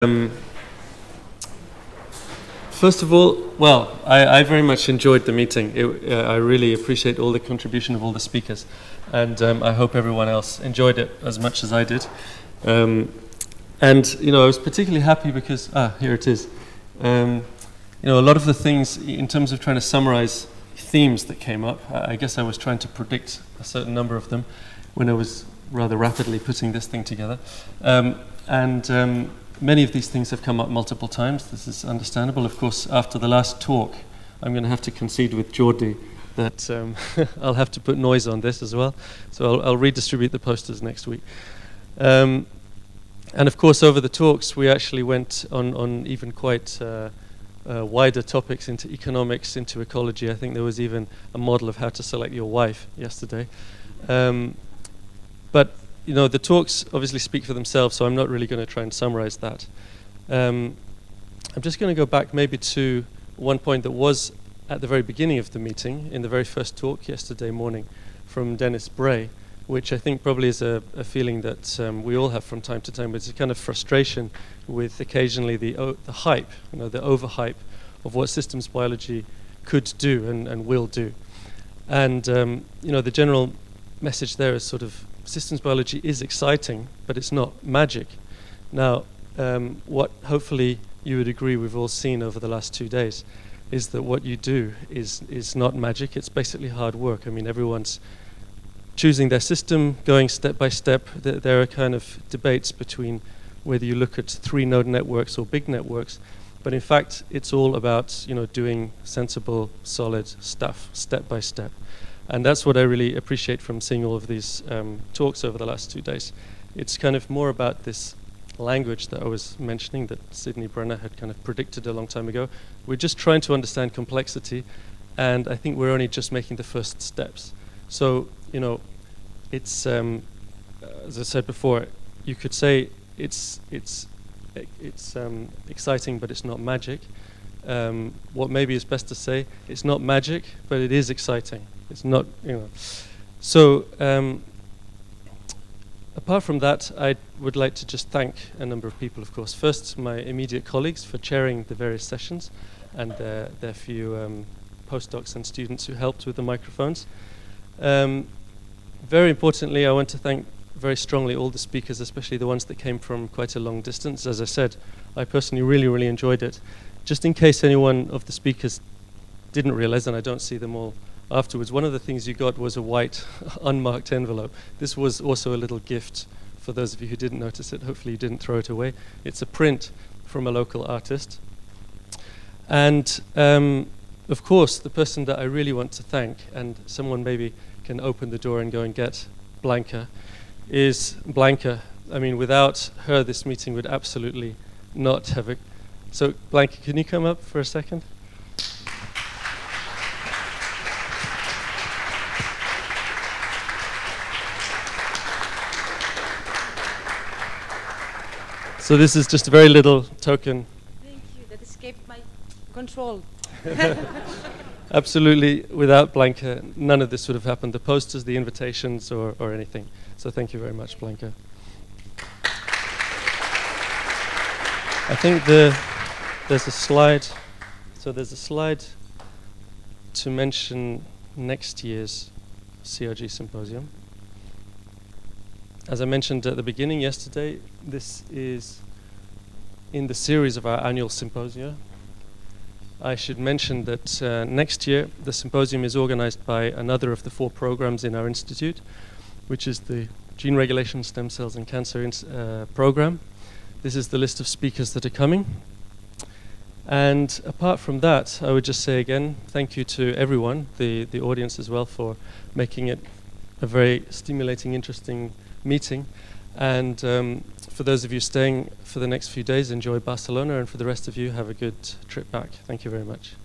Um, First of all, well, I very much enjoyed the meeting. I really appreciate all the contribution of all the speakers, and I hope everyone else enjoyed it as much as I did. And I was particularly happy because here it is. A lot of the things in terms of trying to summarize themes that came up, I guess I was trying to predict a certain number of them when I was rather rapidly putting this thing together, many of these things have come up multiple times. This is understandable. Of course, after the last talk, I'm going to have to concede with Jordi that I'll have to put noise on this as well. So I'll redistribute the posters next week. And of course, over the talks, we actually went on even quite wider topics into economics, into ecology. I think there was even a model of how to select your wife yesterday. But the talks obviously speak for themselves, so I'm not really going to try and summarize that. I'm just going to go back maybe to one point that was at the very beginning of the meeting, in the very first talk yesterday morning from Dennis Bray, which I think probably is a feeling that we all have from time to time. It's a kind of frustration with occasionally the hype, the overhype of what systems biology could do and will do. And the general message there is sort of systems biology is exciting, but it's not magic. Now, what hopefully you would agree we've all seen over the last 2 days is that what you do is not magic. It's basically hard work. I mean, everyone's choosing their system, going step by step. There are kind of debates between whether you look at 3-node networks or big networks, but in fact, it's all about doing sensible, solid stuff, step by step. And that's what I really appreciate from seeing all of these talks over the last 2 days. It's kind of more about this language that I was mentioning that Sidney Brenner had kind of predicted a long time ago. We're just trying to understand complexity, and I think we're only just making the first steps. So, it's, as I said before, you could say it's exciting, but it's not magic. What maybe is best to say, it's not magic, but it is exciting. It's not, So, apart from that, I would like to just thank a number of people, of course. First, my immediate colleagues for chairing the various sessions, and their few postdocs and students who helped with the microphones. Very importantly, I want to thank very strongly all the speakers, especially the ones that came from quite a long distance. As I said, I personally really enjoyed it. Just in case anyone of the speakers didn't realize, and I don't see them all afterwards, one of the things you got was a white unmarked envelope. This was also a little gift for those of you who didn't notice it. Hopefully you didn't throw it away. It's a print from a local artist. And of course, the person that I really want to thank, and someone maybe can open the door and go and get Blanca, is Blanca. I mean, without her, this meeting would absolutely not have it. So Blanca, can you come up for a second? So this is just a very little token. Thank you. That escaped my control. Absolutely, without Blanca, none of this would have happened. The posters, the invitations, or anything. So thank you very much, Blanca. I think there's a slide. So there's a slide to mention next year's CRG Symposium. As I mentioned at the beginning yesterday, this is in the series of our annual symposia. I should mention that next year the symposium is organized by another of the 4 programs in our institute, which is the Gene Regulation, Stem Cells and Cancer program. This is the list of speakers that are coming. And apart from that, I would just say again, thank you to everyone, the audience as well, for making it a very stimulating, interesting meeting. And for those of you staying for the next few days, enjoy Barcelona, and for the rest of you, have a good trip back. Thank you very much.